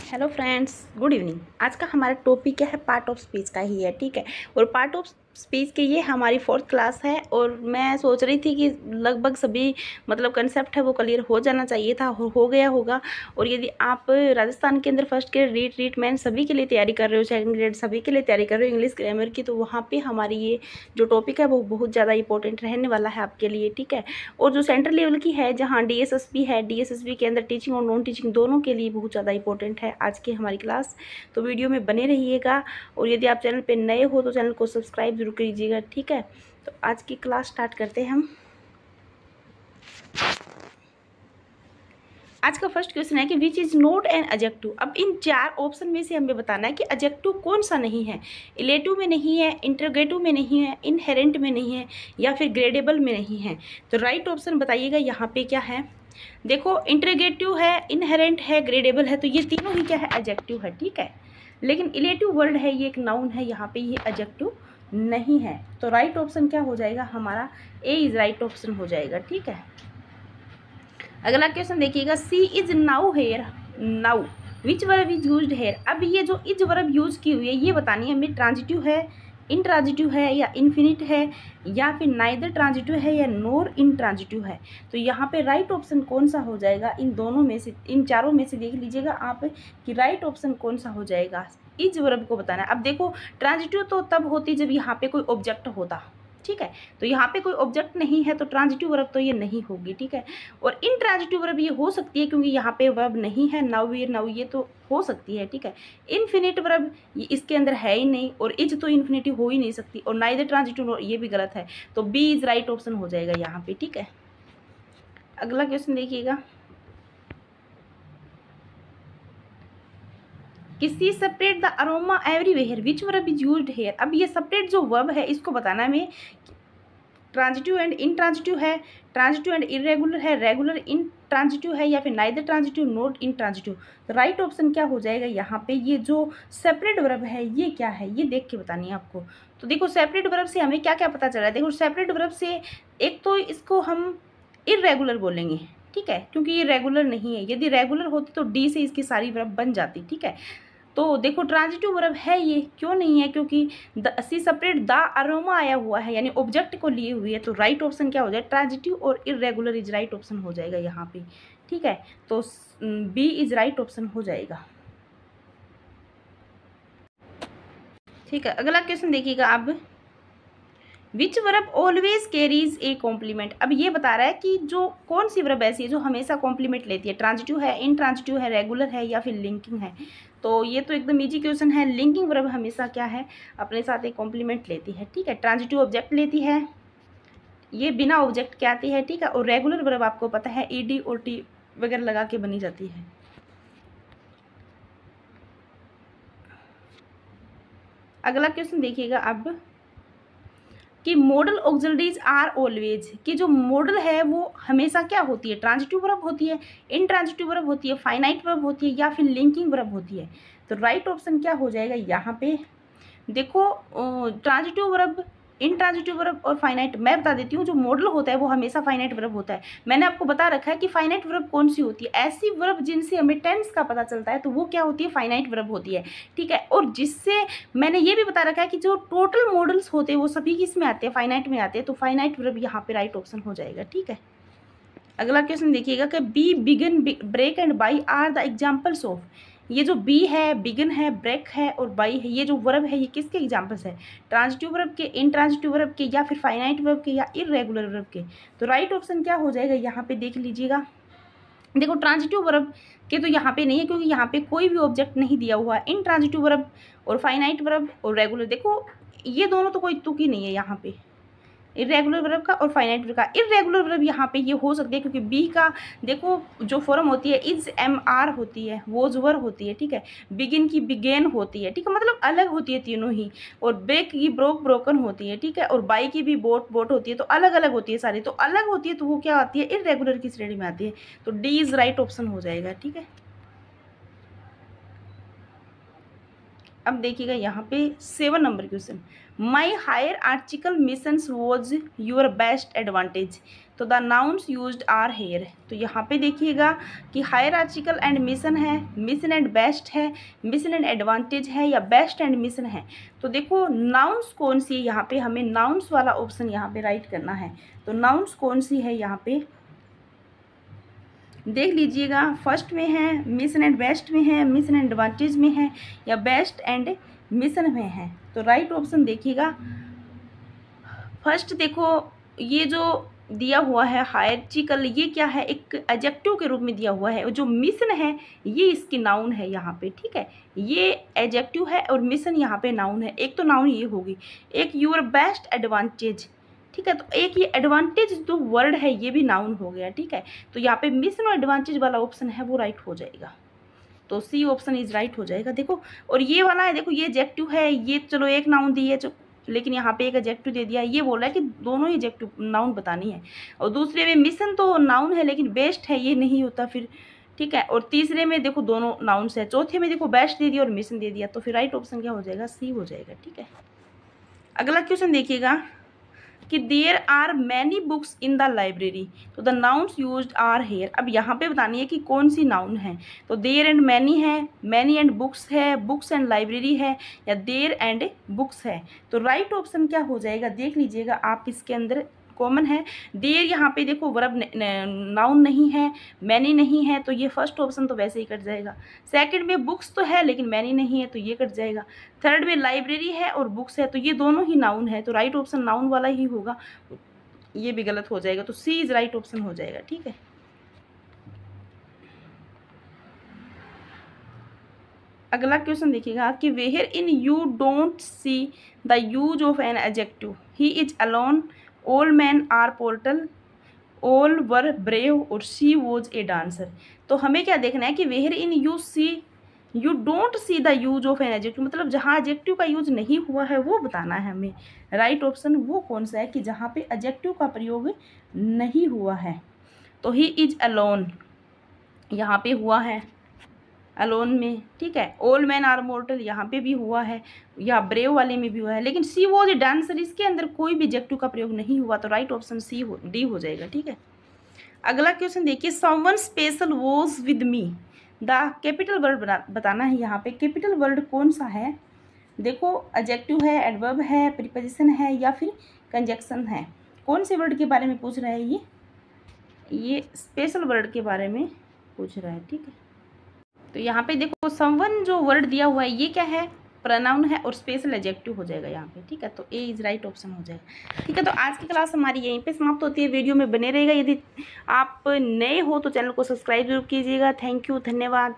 Hello friends, good evening. आज का हमारा टॉपिक क्या है? पार्ट ऑफ स्पीच का ही है, ठीक है। और पार्ट ऑफ स्पीच के ये हमारी 4th क्लास है और मैं सोच रही थी कि लगभग सभी मतलब कंसेप्ट है वो क्लियर हो जाना चाहिए था, हो गया होगा। और यदि आप राजस्थान के अंदर फर्स्ट ग्रेड रीट मैन सभी के लिए तैयारी कर रहे हो, सेकंड ग्रेड सभी के लिए तैयारी कर रहे हो इंग्लिश ग्रामर की, तो वहाँ पर हमारी ये जो टॉपिक है वो बहुत ज़्यादा इंपॉर्टेंट रहने वाला है आपके लिए, ठीक है। और जो सेंट्रल लेवल की है, जहाँ DSSB है, DSSB के अंदर टीचिंग और नॉन टीचिंग दोनों के लिए बहुत ज़्यादा इंपॉर्टेंट है आज की हमारी क्लास। तो वीडियो में बने रहिएगा और यदि आप चैनल पे नए हो तो चैनल को सब्सक्राइब जरूर कीजिएगा, ठीक है। तो आज की क्लास स्टार्ट करते हैं हम। आज का फर्स्ट क्वेश्चन है कि which is not an adjective. अब इन 4 ऑप्शन में से हमें बताना है कि एडजेक्टिव कौन सा नहीं है। इलेटिव में नहीं है, इंटरोगेटिव में नहीं है, इनहेरेंट में नहीं है या फिर ग्रेडेबल में नहीं है। तो राइट ऑप्शन बताइएगा यहाँ पे क्या है। देखो, इंटरोगेटिव है, इनहेरेंट है, ग्रेडेबल है, तो ये तीनों ही क्या है? एडजेक्टिव है, ठीक है। लेकिन इलेटिव वर्ड है, ये एक नाउन है, यहाँ पे ये एडजेक्टिव नहीं है। तो राइट ऑप्शन क्या हो जाएगा हमारा? ए इज राइट ऑप्शन हो जाएगा, ठीक है। अगला क्वेश्चन देखिएगा, she is now here. Now which verb is used here. अब ये जो इज वर्ब यूज की हुई है ये बतानी है हमें ट्रांजिटिव है, इंट्रांजिटिव है या इन्फिनिट है या फिर नाइदर ट्रांजिटिव है या नोर इंट्रांजिटिव है। तो यहाँ पे राइट ऑप्शन कौन सा हो जाएगा? इन दोनों में से, इन चारों में से देख लीजिएगा आप कि राइट ऑप्शन कौन सा हो जाएगा। इज वर्ब को बताना है। अब देखो, ट्रांजिटिव तो तब होती जब यहाँ पे कोई ऑब्जेक्ट होता, ठीक है। तो यहाँ पे कोई ऑब्जेक्ट नहीं है तो ट्रांजिटिव वर्ब तो ये नहीं होगी, ठीक है। और इनट्रांजिटिव वर्ब ये हो सकती है क्योंकि यहाँ पे वर्ब नहीं है, नाउ ये तो हो सकती है, ठीक है। इन्फिनिट वर्ब ये इसके अंदर है ही नहीं और इज तो इन्फिनिटिव हो ही नहीं सकती और नाइदर ट्रांजिटिव ये भी गलत है। तो बी इज राइट ऑप्शन हो जाएगा यहाँ पे, ठीक है। अगला क्वेश्चन देखिएगा, किसी separate the aroma everywhere which verb is used here. अब ये सेपरेट जो वर्ब है इसको बताना है हमें। ट्रांजिटिव एंड इनट्रांजिटिव है, ट्रांजिटिव एंड इरेगुलर है, रेगुलर इनट्रांजिटिव है या फिर नाइदर ट्रांजिटिव नॉट इनट्रांजिटिव। तो राइट ऑप्शन क्या हो जाएगा यहाँ पे? ये जो सेपरेट वर्ब है ये क्या है ये देख के बतानी है आपको। तो देखो, सेपरेट वर्ब से हमें क्या क्या पता चल रहा है। देखो, सेपरेट वर्ब से एक तो इसको हम इरेगुलर बोलेंगे, ठीक है, क्योंकि ये रेगुलर नहीं है। यदि रेगुलर होती तो डी से इसकी सारी वर्ब बन जाती, ठीक है। तो देखो, ट्रांजिटिव वर्ब है ये, क्यों नहीं है? क्योंकि सी सेपरेट द अरोमा आया हुआ है यानी ऑब्जेक्ट को लिए हुई है। तो राइट ऑप्शन क्या हो जाएगा? ट्रांजिटिव और इरेगुलर इज राइट ऑप्शन हो जाएगा यहाँ पे, ठीक है। तो बी इज राइट ऑप्शन हो जाएगा, ठीक है। अगला क्वेश्चन देखिएगा अब, which verb always carries a complement. अब ये बता रहा है कि जो कौन सी वर्ब ऐसी है जो हमेशा कॉम्प्लीमेंट लेती है। ट्रांजिटिव है, इनट्रांजिटिव है, रेगुलर है या फिर लिंकिंग है। तो ये तो एकदम इजी क्वेश्चन है। लिंकिंग वर्ब हमेशा क्या है? अपने साथ एक कॉम्प्लीमेंट लेती है, ठीक है। ट्रांजिटिव ऑब्जेक्ट लेती है, ये बिना ऑब्जेक्ट के आती है, ठीक है। और रेगुलर वर्ब आपको पता है ईडी और टी वगैरह लगा के बनी जाती है। अगला क्वेश्चन देखिएगा अब, कि मॉडल ऑक्सिलरीज आर ऑलवेज, कि जो मॉडल है वो हमेशा क्या होती है? ट्रांजिटिव वर्ब होती है, इनट्रांजिटिव वर्ब होती है, फाइनाइट वर्ब होती है या फिर लिंकिंग वर्ब होती है। तो राइट ऑप्शन क्या हो जाएगा यहाँ पे? देखो, ट्रांजिटिव वर्ब, इनट्रांजिटिव वर्ब और फाइनाइट। मैं बता देती हूँ, जो मॉडल होता है वो हमेशा फाइनाइट वर्ब होता है। मैंने आपको बता रखा है कि फाइनाइट वर्ब कौन सी होती है। ऐसी वर्ब जिनसे हमें टेंस का पता चलता है तो वो क्या होती है? फाइनाइट वर्ब होती है, ठीक है। और जिससे मैंने ये भी बता रखा है कि जो टोटल मॉडल्स होते हैं वो सभी किसमें आते हैं? फाइनाइट में आते हैं। तो फाइनाइट वर्ब यहाँ पे राइट ऑप्शन हो जाएगा, ठीक है। अगला क्वेश्चन देखिएगा कि be, begin, break and buy are the examples of. ये जो बी है, बिगिन है, ब्रेक है और बाई है, ये जो वर्ब है ये किसके एग्जाम्पल्स है? ट्रांजिटिव वर्ब के, इनट्रांजिटिव वर्ब के या फिर फाइनाइट वर्ब के या इरेगुलर वर्ब के। तो राइट ऑप्शन क्या हो जाएगा यहाँ पे? देख लीजिएगा। देखो, ट्रांजिटिव वर्ब के तो यहाँ पे नहीं है क्योंकि यहाँ पे कोई भी ऑब्जेक्ट नहीं दिया हुआ है। इनट्रांजिटिव वर्ब और फाइनाइट वर्ब और रेगुलर, देखो ये दोनों तो कोई तुक ही नहीं है यहाँ पे, इरेगुलर वर्ब का और फाइनाइट वर्ब का। इरेगुलर वर्ब यहाँ पे ये हो सकती है क्योंकि बी का देखो जो फॉर्म होती है इज MR होती है, वोज वर होती है, ठीक है। बिगिन की बिगेन होती है, ठीक है, मतलब अलग होती है तीनों ही। और ब्रेक की ब्रोक, ब्रोकन होती है, ठीक है। और बाई की भी बोट, बोट होती है। तो अलग अलग होती है सारी, तो अलग होती है तो वो क्या आती है? इरेगुलर की श्रेणी में आती है। तो डी इज राइट ऑप्शन हो जाएगा, ठीक है। अब देखिएगा यहाँ पे 7 number question, my higher article missions was your best advantage, तो the nouns used are here. तो यहाँ पे देखिएगा कि हायर आर्टिकल एंड मिशन है, मिशन एंड बेस्ट है, मिशन एंड एडवांटेज है, या बेस्ट एंड मिशन है। तो देखो नाउन्स कौन सी है, यहाँ पे हमें नाउन्स वाला ऑप्शन यहाँ पे राइट करना है। तो नाउन्स कौन सी है यहाँ पे देख लीजिएगा, फर्स्ट में है, मिशन एंड बेस्ट में है, मिशन एंड एडवांटेज में है, या बेस्ट एंड मिशन में है। तो राइट ऑप्शन देखिएगा फर्स्ट। देखो ये जो दिया हुआ है हायरार्चिकल, ये क्या है, एक एडजेक्टिव के रूप में दिया हुआ है। और जो मिशन है ये इसकी नाउन है यहाँ पे, ठीक है, ये एडजेक्टिव है और मिशन यहाँ पे नाउन है। एक तो नाउन ये होगी, एक योर बेस्ट एडवांटेज, ठीक है, तो एक ये एडवांटेज जो वर्ड है ये भी नाउन हो गया, ठीक है। तो यहाँ पे मिशन और एडवांटेज वाला ऑप्शन है वो राइट हो जाएगा, तो सी ऑप्शन इज राइट हो जाएगा। देखो और ये वाला है, देखो ये एडजेक्टिव है, ये चलो एक नाउन दी है, लेकिन यहाँ पे एक एडजेक्टिव दे दिया, ये बोल रहा है कि दोनों ही एडजेक्टिव नाउन बतानी है। और दूसरे में मिशन तो नाउन है लेकिन बेस्ट है ये नहीं होता फिर, ठीक है। और तीसरे में देखो दोनों नाउन्स है, चौथे में देखो बेस्ट दे दिया और मिशन दे दिया, तो फिर राइट ऑप्शन क्या हो जाएगा, सी हो जाएगा, ठीक है। अगला क्वेश्चन देखिएगा कि there are many books in the library, तो the nouns used are here. अब यहाँ पे बतानी है कि कौन सी नाउन है, तो देयर एंड मैनी है, मैनी एंड बुक्स है, बुक्स एंड लाइब्रेरी है, या देयर एंड बुक्स है। तो राइट ऑप्शन क्या हो जाएगा देख लीजिएगा आप, इसके अंदर कॉमन है देयर, यहाँ पे देखो वर्ब नाउन नहीं है, मैनी नहीं है, तो ये फर्स्ट ऑप्शन तो वैसे ही कट जाएगा। सेकंड में बुक्स तो है लेकिन मैनी नहीं है, तो ये कट जाएगा। थर्ड में लाइब्रेरी है और बुक्स है, तो ये दोनों ही नाउन है, तो राइट ऑप्शन नाउन वाला ही होगा, ये भी गलत हो जाएगा, तो सी इज राइट ऑप्शन हो जाएगा, ठीक है। अगला क्वेश्चन देखिएगा कि where in you don't see the use of an adjective, he is alone, all man are portal, all were brave, और शी वॉज ए डांसर। तो हमें क्या देखना है कि where in you see, you don't see the use of an adjective, मतलब जहाँ adjective का यूज नहीं हुआ है वो बताना है हमें। राइट ऑप्शन वो कौन सा है कि जहाँ पे एडजेक्टिव का प्रयोग नहीं हुआ है। तो ही इज अलोन यहाँ पे हुआ है, अलोन में, ठीक है। ऑल मैन आर मोर्टल यहाँ पे भी हुआ है, या ब्रेव वाले में भी हुआ है, लेकिन सी वॉज ए डांसर इसके अंदर कोई भी एडजेक्टिव का प्रयोग नहीं हुआ, तो राइट ऑप्शन सी डी हो जाएगा, ठीक है। अगला क्वेश्चन देखिए, someone special was with me, the capital word बताना है। यहाँ पे कैपिटल वर्ड कौन सा है, देखो एडजेक्टिव है, एडवर्ब है, प्रीपोजिशन है, या फिर कंजक्शन है। कौन से वर्ड के बारे में पूछ रहा है ये स्पेशल वर्ड के बारे में पूछ रहा है, ठीक है। तो यहाँ पे देखो समवन जो वर्ड दिया हुआ है ये क्या है, प्रोनाउन है और स्पेशल एडजेक्टिव हो जाएगा यहाँ पे, ठीक है। तो ए इज राइट ऑप्शन हो जाएगा, ठीक है। तो आज की क्लास हमारी यहीं पे समाप्त होती है, वीडियो में बने रहेगा। यदि आप नए हो तो चैनल को सब्सक्राइब जरूर कीजिएगा। थैंक यू, धन्यवाद।